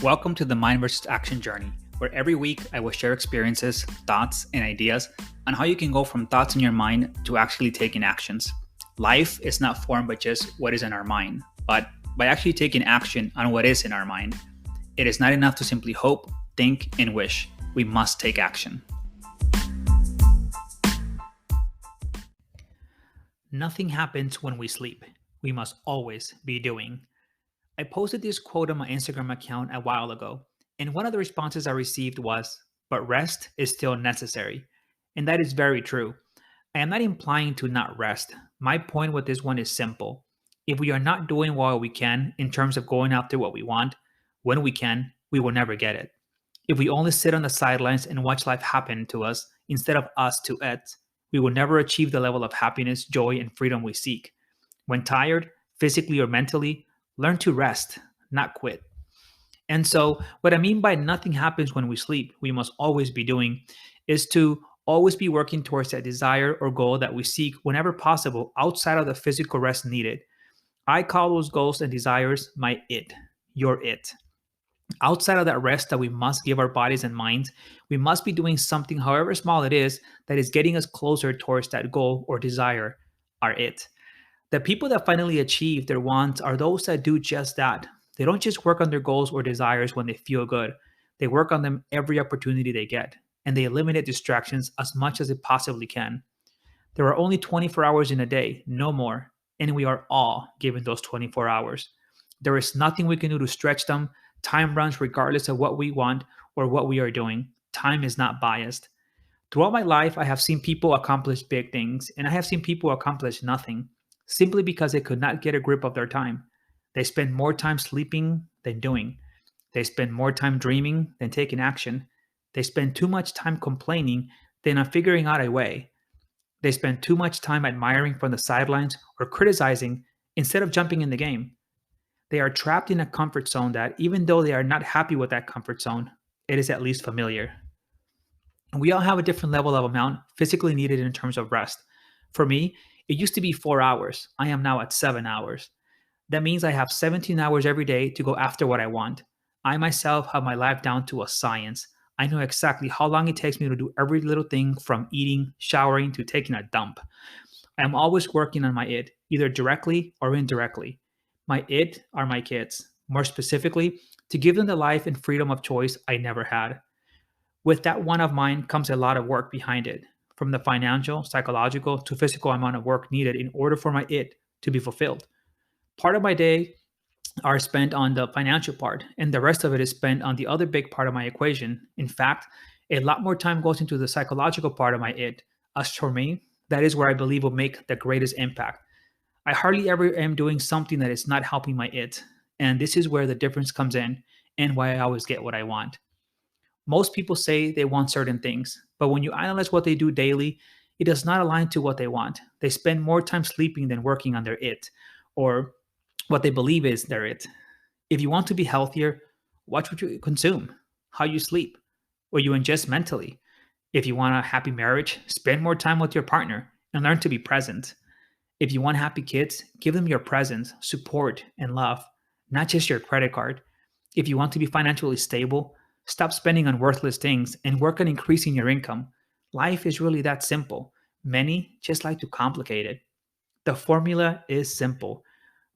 Welcome to the Mind vs. Action journey, where every week I will share experiences, thoughts, and ideas on how you can go from thoughts in your mind to actually taking actions. Life is not formed by just what is in our mind, but by actually taking action on what is in our mind. It is not enough to simply hope, think, and wish. We must take action. Nothing happens when we sleep. We must always be doing. I posted this quote on my Instagram account a while ago, and one of the responses I received was, "But rest is still necessary." And that is very true. I am not implying to not rest. My point with this one is simple. If we are not doing what we can in terms of going after what we want, when we can, we will never get it. If we only sit on the sidelines and watch life happen to us instead of us to it, we will never achieve the level of happiness, joy, and freedom we seek. When tired, physically or mentally, learn to rest, not quit. And so, what I mean by nothing happens when we sleep, we must always be doing, is to always be working towards that desire or goal that we seek whenever possible outside of the physical rest needed. I call those goals and desires my it, your it. Outside of that rest that we must give our bodies and minds, we must be doing something, however small it is, that is getting us closer towards that goal or desire, our it. The people that finally achieve their wants are those that do just that. They don't just work on their goals or desires when they feel good. They work on them every opportunity they get, and they eliminate distractions as much as they possibly can. There are only 24 hours in a day, no more, and we are all given those 24 hours. There is nothing we can do to stretch them. Time runs regardless of what we want or what we are doing. Time is not biased. Throughout my life, I have seen people accomplish big things, and I have seen people accomplish nothing simply because they could not get a grip of their time. They spend more time sleeping than doing. They spend more time dreaming than taking action. They spend too much time complaining than on figuring out a way. They spend too much time admiring from the sidelines or criticizing instead of jumping in the game. They are trapped in a comfort zone that, even though they are not happy with that comfort zone, it is at least familiar. We all have a different level of amount physically needed in terms of rest. For me, it used to be 4 hours. I am now at 7 hours. That means I have 17 hours every day to go after what I want. I myself have my life down to a science. I know exactly how long it takes me to do every little thing from eating, showering, to taking a dump. I am always working on my it, either directly or indirectly. My it are my kids, more specifically, to give them the life and freedom of choice I never had. With that one of mine comes a lot of work behind it, from the financial, psychological, to physical amount of work needed in order for my it to be fulfilled. Part of my day are spent on the financial part, and the rest of it is spent on the other big part of my equation. In fact, a lot more time goes into the psychological part of my it. As for me, that is where I believe will make the greatest impact. I hardly ever am doing something that is not helping my it, and this is where the difference comes in and why I always get what I want. Most people say they want certain things, but when you analyze what they do daily, it does not align to what they want. They spend more time sleeping than working on their it, or what they believe is their it. If you want to be healthier, watch what you consume, how you sleep, what you ingest mentally. If you want a happy marriage, spend more time with your partner and learn to be present. If you want happy kids, give them your presence, support, and love, not just your credit card. If you want to be financially stable, stop spending on worthless things and work on increasing your income. Life is really that simple. Many just like to complicate it. The formula is simple.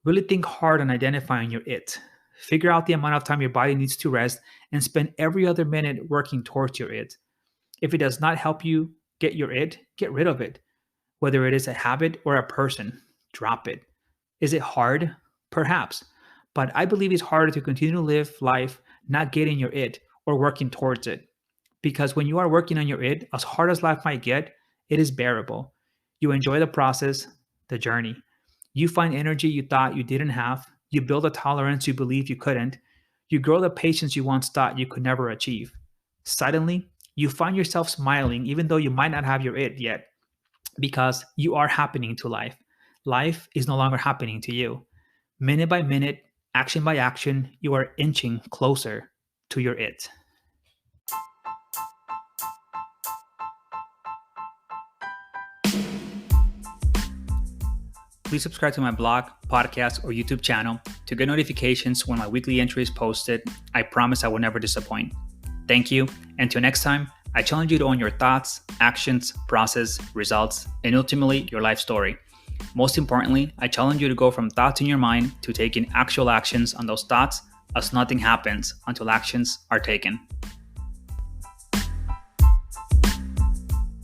Really think hard on identifying your it. Figure out the amount of time your body needs to rest and spend every other minute working towards your it. If it does not help you get your it, get rid of it. Whether it is a habit or a person, drop it. Is it hard? Perhaps. But I believe it's harder to continue to live life not getting your it or working towards it. Because when you are working on your it, as hard as life might get, it is bearable. You enjoy the process, the journey. You find energy you thought you didn't have. You build a tolerance you believed you couldn't. You grow the patience you once thought you could never achieve. Suddenly, you find yourself smiling even though you might not have your it yet, because you are happening to life. Life is no longer happening to you. Minute by minute, action by action, you are inching closer to your it. Please subscribe to my blog, podcast, or YouTube channel to get notifications when my weekly entry is posted. I promise I will never disappoint. Thank you, and till next time, I challenge you to own your thoughts, actions, process, results, and ultimately your life story. Most importantly, I challenge you to go from thoughts in your mind to taking actual actions on those thoughts, as nothing happens until actions are taken.